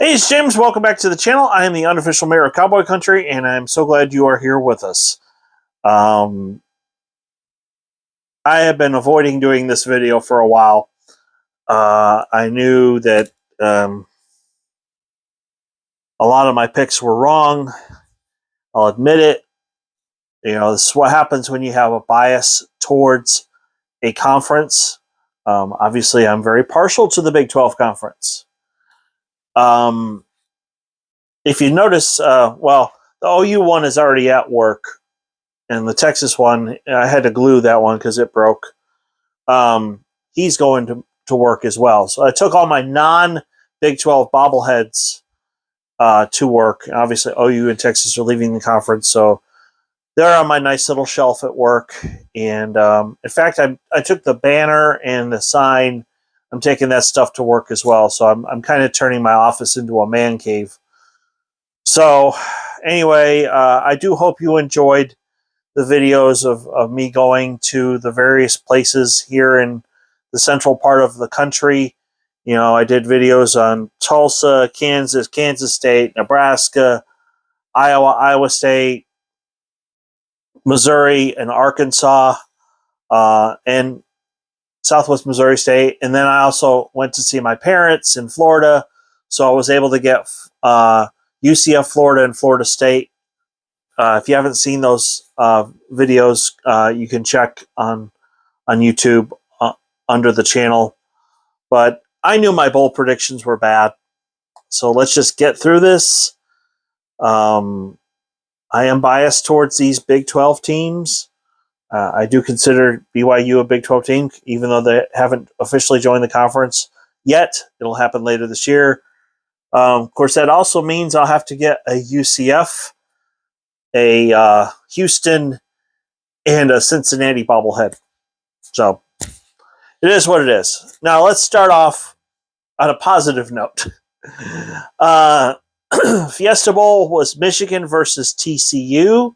Hey, it's James. Welcome back to the channel. I am the unofficial mayor of Cowboy Country, and I'm so glad you are here with us. I have been avoiding doing this video for a while. I knew that a lot of my picks were wrong. I'll admit it. You know, this is what happens when you have a bias towards a conference. Obviously, I'm very partial to the Big 12 conference. If you notice, the OU one is already at work, and the Texas one, I had to glue that one because it broke. He's going to work as well. So I took all my non-Big 12 bobbleheads to work. Obviously, OU and Texas are leaving the conference, so they're on my nice little shelf at work. And in fact, I took the banner and the sign. I'm taking that stuff to work as well. So I'm kind of turning my office into a man cave. So anyway, I do hope you enjoyed the videos of me going to the various places here in the central part of the country. You know, I did videos on Tulsa, Kansas, Kansas State, Nebraska, Iowa State, Missouri, and Arkansas, and Southwest Missouri State. And then I also went to see my parents in Florida, so I was able to get UCF, Florida, and Florida State. If you haven't seen those videos, you can check on YouTube under the channel. But I knew my bowl predictions were bad, so let's just get through this. I am biased towards these Big 12 teams. I do consider BYU a Big 12 team, even though they haven't officially joined the conference yet. It'll happen later this year. Of course, that also means I'll have to get a UCF, a Houston, and a Cincinnati bobblehead. So it is what it is. Now let's start off on a positive note. Fiesta Bowl was Michigan versus TCU.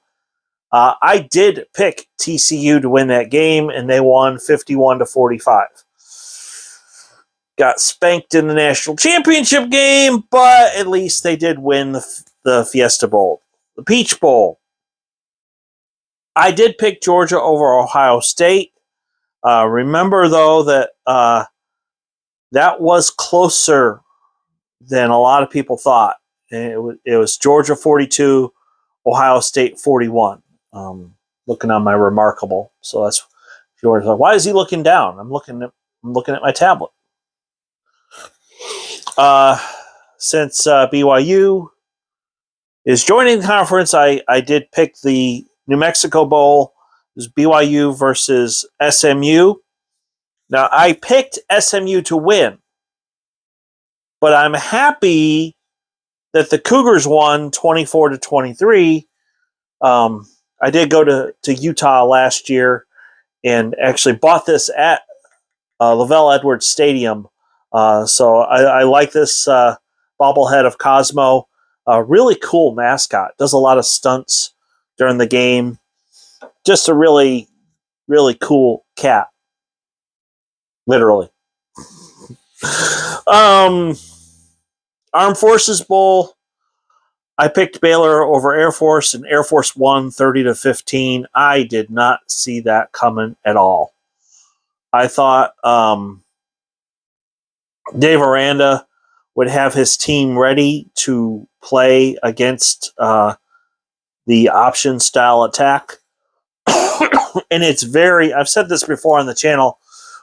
I did pick TCU to win that game, and they won 51-45. Got spanked in the national championship game, but at least they did win the Fiesta Bowl. The Peach Bowl. I did pick Georgia over Ohio State. Remember, though, that that was closer than a lot of people thought. It was Georgia 42, Ohio State 41. Looking on my Remarkable. So that's, if you're like, why is he looking down? I'm looking at my tablet. Since BYU is joining the conference, I did pick the New Mexico Bowl. It was BYU versus SMU. Now, I picked SMU to win, but I'm happy that the Cougars won 24-23. I did go to Utah last year and actually bought this at LaVell Edwards Stadium. So I like this bobblehead of Cosmo. Really cool mascot. Does a lot of stunts during the game. Just a really, really cool cat. Literally. Armed Forces Bowl. I picked Baylor over Air Force, and Air Force won 30-15. I did not see that coming at all. I thought Dave Aranda would have his team ready to play against the option style attack. And it's very, I've said this before on the channel,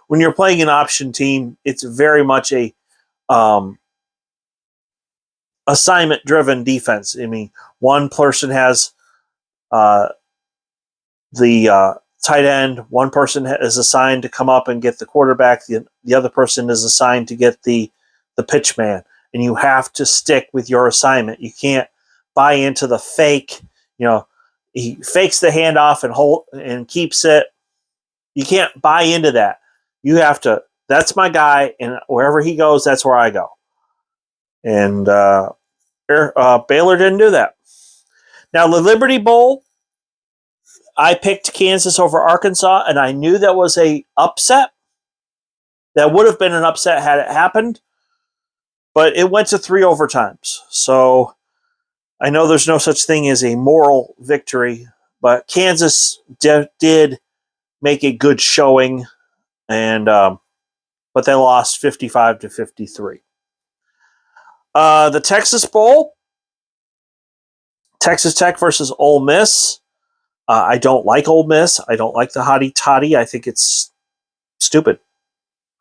when you're playing an option team, it's very much a assignment-driven defense. I mean, one person has the tight end, one person is assigned to come up and get the quarterback, the other person is assigned to get the pitch man, and you have to stick with your assignment. You can't buy into the fake, he fakes the handoff and keeps it. You can't buy into that. You have to, that's my guy, and wherever he goes, that's where I go. And Baylor didn't do that. Now, the Liberty Bowl, I picked Kansas over Arkansas, and I knew that was a upset. That would have been an upset had it happened. But it went to 3 overtimes. So I know there's no such thing as a moral victory, but Kansas did make a good showing, and but they lost 55-53. The Texas Bowl, Texas Tech versus Ole Miss. I don't like Ole Miss. I don't like the hotty toddy. I think it's stupid.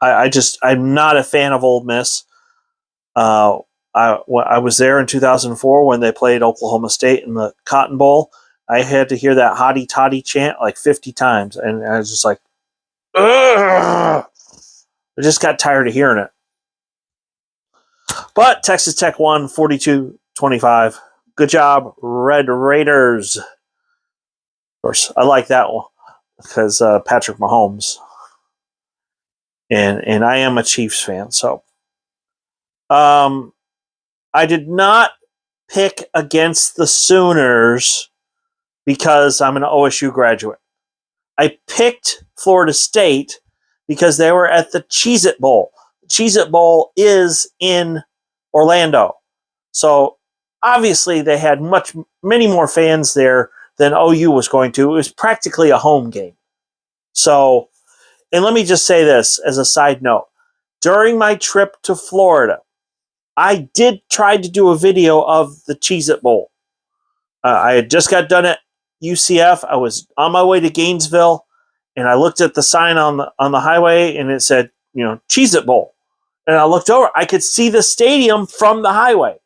I'm not a fan of Ole Miss. I was there in 2004 when they played Oklahoma State in the Cotton Bowl. I had to hear that hotty toddy chant like 50 times, and I was just like, ugh! I just got tired of hearing it. But Texas Tech won 42-25. Good job, Red Raiders. Of course, I like that one because Patrick Mahomes. And I am a Chiefs fan, so I did not pick against the Sooners because I'm an OSU graduate. I picked Florida State because they were at the Cheez-It Bowl. The Cheez-It Bowl is in Orlando. So obviously they had many more fans there than OU was going to. It was practically a home game. So, and let me just say this as a side note. During my trip to Florida, I did try to do a video of the Cheez-It Bowl. I had just got done at UCF. I was on my way to Gainesville, and I looked at the sign on the highway, and it said, Cheez-It Bowl. And I looked over. I could see the stadium from the highway.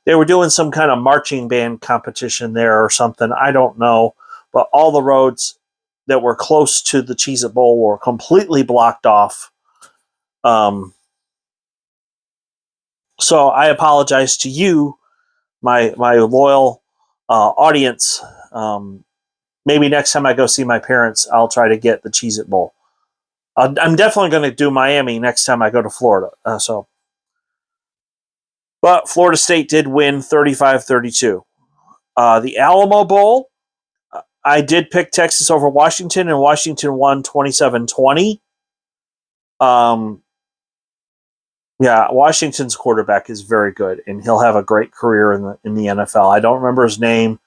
They were doing some kind of marching band competition there or something. I don't know. But all the roads that were close to the Cheez-It Bowl were completely blocked off. So I apologize to you, my loyal audience. Maybe next time I go see my parents, I'll try to get the Cheez-It Bowl. I'm definitely going to do Miami next time I go to Florida. But Florida State did win 35-32. The Alamo Bowl, I did pick Texas over Washington, and Washington won 27-20. Yeah, Washington's quarterback is very good, and he'll have a great career in the NFL. I don't remember his name,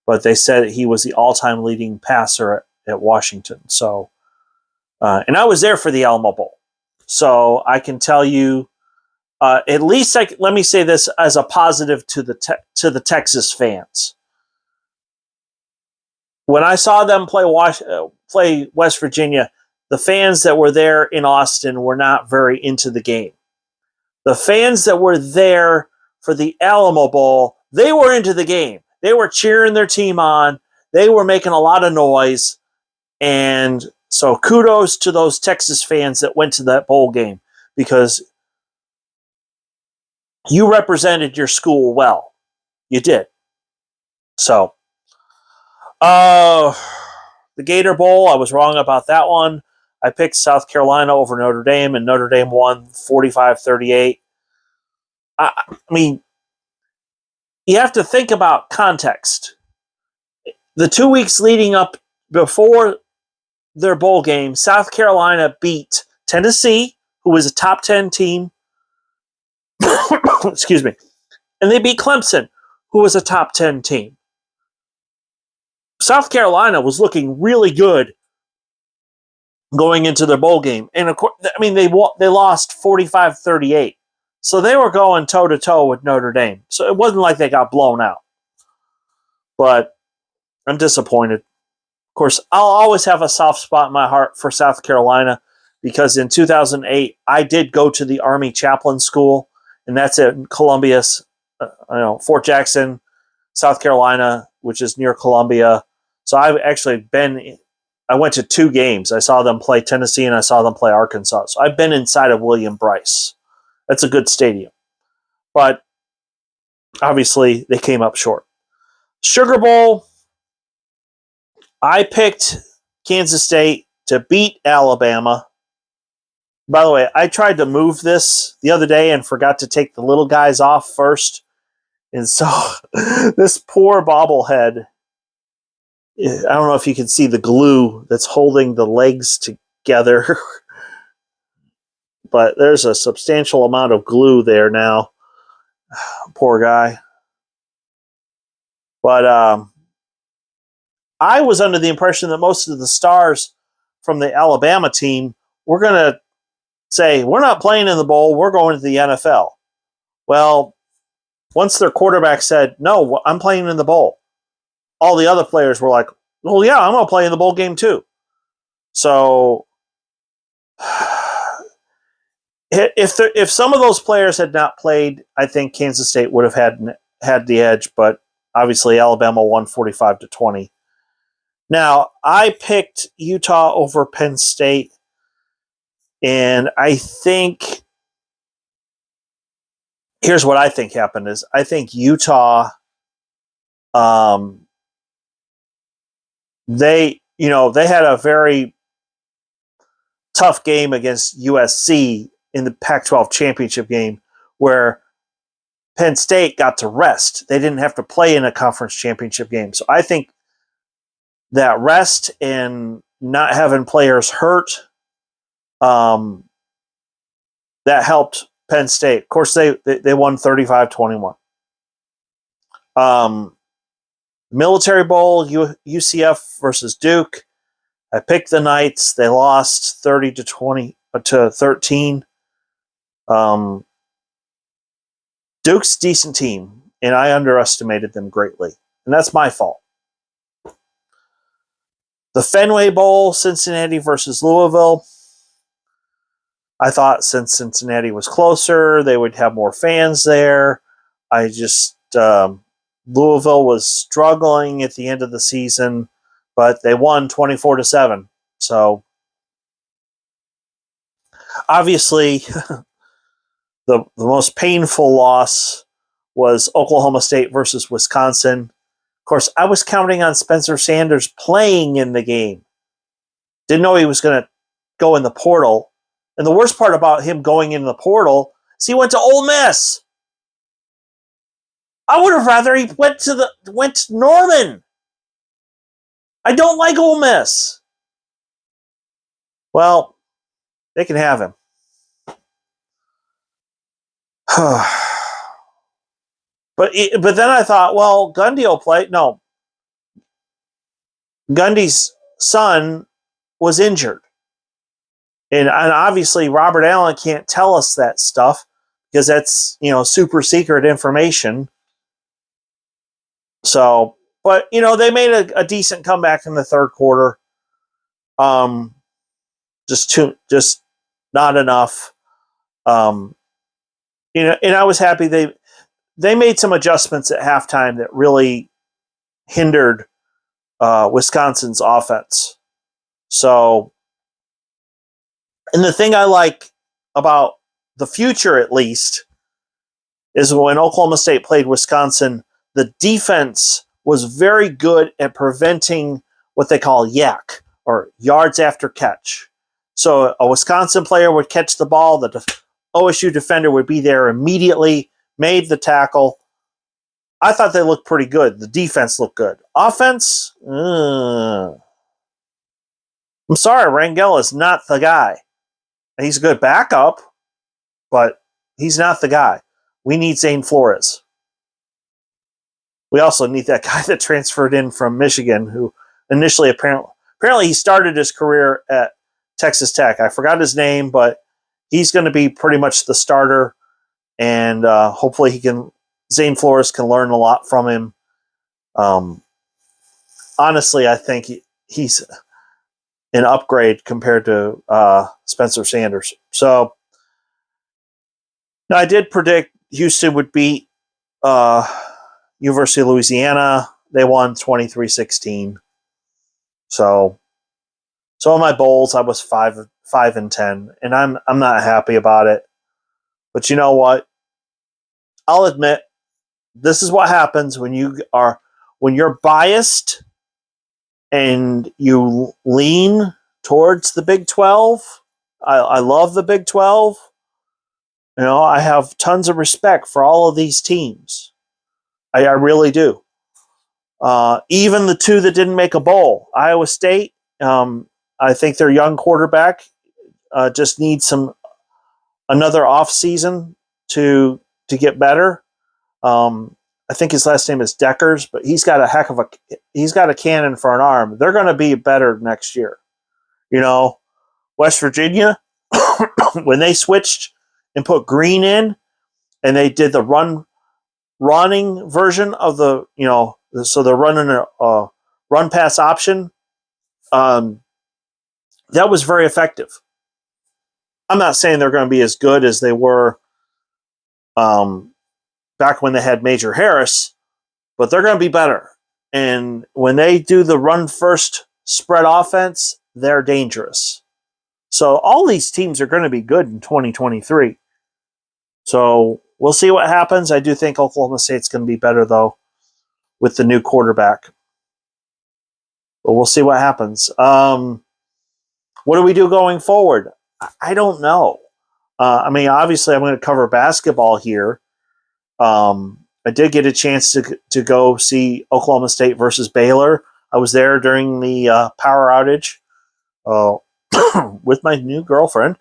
but they said he was the all-time leading passer at Washington. So, and I was there for the Alamo Bowl, so I can tell you, at least let me say this as a positive to the Texas fans. When I saw them play West Virginia, the fans that were there in Austin were not very into the game. The fans that were there for the Alamo Bowl, they were into the game. They were cheering their team on. They were making a lot of noise. And so kudos to those Texas fans that went to that bowl game because you represented your school well. You did. So, the Gator Bowl, I was wrong about that one. I picked South Carolina over Notre Dame, and Notre Dame won 45-38. I mean, you have to think about context. The 2 weeks leading up before their bowl game, South Carolina beat Tennessee, who was a top 10 team. Excuse me. And they beat Clemson, who was a top 10 team. South Carolina was looking really good going into their bowl game. And of course, I mean, they lost 45-38. So they were going toe-to-toe with Notre Dame. So it wasn't like they got blown out. But I'm disappointed. Of course, I'll always have a soft spot in my heart for South Carolina because in 2008, I did go to the Army Chaplain School, and that's at Columbia, Fort Jackson, South Carolina, which is near Columbia. So I've actually I went to 2 games. I saw them play Tennessee and I saw them play Arkansas. So I've been inside of William Bryce. That's a good stadium. But obviously they came up short. Sugar Bowl, I picked Kansas State to beat Alabama. By the way, I tried to move this the other day and forgot to take the little guys off first. And so this poor bobblehead, I don't know if you can see the glue that's holding the legs together. but there's a substantial amount of glue there now. Poor guy. But I was under the impression that most of the stars from the Alabama team were going to say, we're not playing in the bowl, we're going to the NFL. Well, once their quarterback said, no, I'm playing in the bowl, all the other players were like, well, yeah, I'm going to play in the bowl game too. So if some of those players had not played, I think Kansas State would have had the edge, but obviously Alabama won 45-20. Now, I picked Utah over Penn State, and I think here's what I think happened is I think Utah they had a very tough game against USC in the Pac-12 championship game where Penn State got to rest. They didn't have to play in a conference championship game. So I think that rest and not having players hurt, that helped Penn State. Of course, they won 35-21. Military Bowl, UCF versus Duke. I picked the Knights. They lost 30-13. Duke's a decent team, and I underestimated them greatly, and that's my fault. The Fenway Bowl, Cincinnati versus Louisville. I thought since Cincinnati was closer, they would have more fans there. Louisville was struggling at the end of the season, but they won 24-7. So obviously, the most painful loss was Oklahoma State versus Wisconsin. Of course, I was counting on Spencer Sanders playing in the game. Didn't know he was going to go in the portal. And the worst part about him going in the portal is he went to Ole Miss. I would have rather he went to Norman. I don't like Ole Miss. Well, they can have him. But then I thought, well, Gundy will play. No. Gundy's son was injured. And obviously Robert Allen can't tell us that stuff because that's, super secret information. So, but, they made a decent comeback in the third quarter. Just not enough. And I was happy they made some adjustments at halftime that really hindered Wisconsin's offense. So, and the thing I like about the future, at least, is when Oklahoma State played Wisconsin, the defense was very good at preventing what they call yak, or yards after catch. So a Wisconsin player would catch the ball, the OSU defender would be there immediately, made the tackle. I thought they looked pretty good. The defense looked good. Offense, I'm sorry, Rangel is not the guy. He's a good backup, but he's not the guy. We need Zane Flores. We also need that guy that transferred in from Michigan, who initially apparently he started his career at Texas Tech. I forgot his name, but he's going to be pretty much the starter, and hopefully Zane Flores can learn a lot from him. Honestly, I think he's an upgrade compared to Spencer Sanders. So now I did predict Houston would beat University of Louisiana. They won 23-16. So in my bowls, I was 5-10, and I'm not happy about it. But you know what? I'll admit this is what happens when you're biased and you lean towards the Big 12. I love the Big 12. I have tons of respect for all of these teams. I really do. Even the two that didn't make a bowl. Iowa State, I think their young quarterback just needs some another off season to get better. I think his last name is Deckers, but he's got a cannon for an arm. They're going to be better next year. You know, West Virginia, when they switched and put Green in, and they did the running version of so they're running a run pass option. That was very effective. I'm not saying they're going to be as good as they were back when they had Major Harris, but they're going to be better. And when they do the run first spread offense, they're dangerous. So all these teams are going to be good in 2023. So we'll see what happens. I do think Oklahoma State's going to be better, though, with the new quarterback. But we'll see what happens. What do we do going forward? I don't know. I mean, obviously, I'm going to cover basketball here. I did get a chance to go see Oklahoma State versus Baylor. I was there during the power outage with my new girlfriend.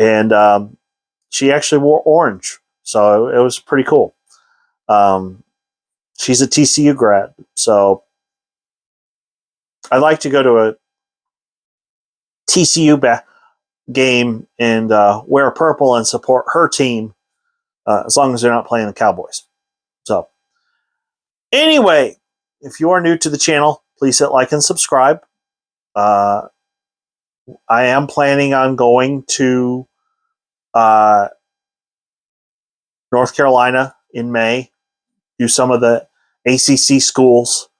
And she actually wore orange, so it was pretty cool. She's a TCU grad, so I'd like to go to a TCU game and wear purple and support her team as long as they're not playing the Cowboys. So anyway, if you are new to the channel, please hit like and subscribe. I am planning on going to North Carolina in May, do some of the ACC schools,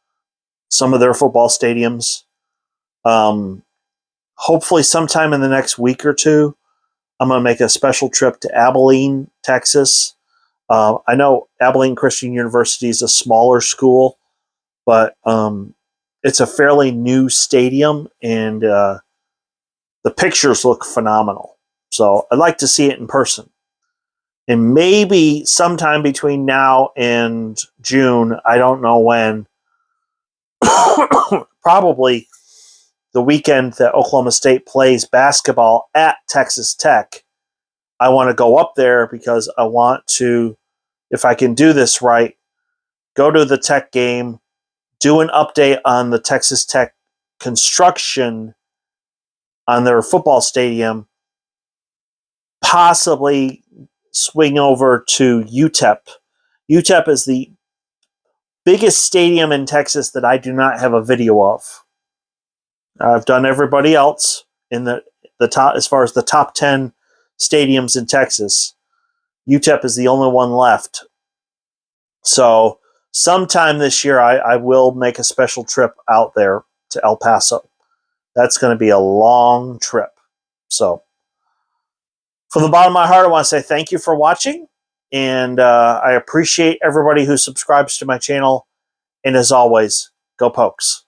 some of their football stadiums. Hopefully sometime in the next week or two, I'm going to make a special trip to Abilene, Texas. I know Abilene Christian University is a smaller school, but it's a fairly new stadium, and the pictures look phenomenal. So I'd like to see it in person. And maybe sometime between now and June, I don't know when, probably the weekend that Oklahoma State plays basketball at Texas Tech, I want to go up there because I want to, if I can do this right, go to the Tech game, do an update on the Texas Tech construction on their football stadium, possibly swing over to UTEP. UTEP is the biggest stadium in Texas that I do not have a video of. I've done everybody else in the top, as far as the top 10 stadiums in Texas. UTEP is the only one left. So sometime this year, I will make a special trip out there to El Paso. That's going to be a long trip. So from the bottom of my heart, I want to say thank you for watching. And I appreciate everybody who subscribes to my channel. And as always, go Pokes.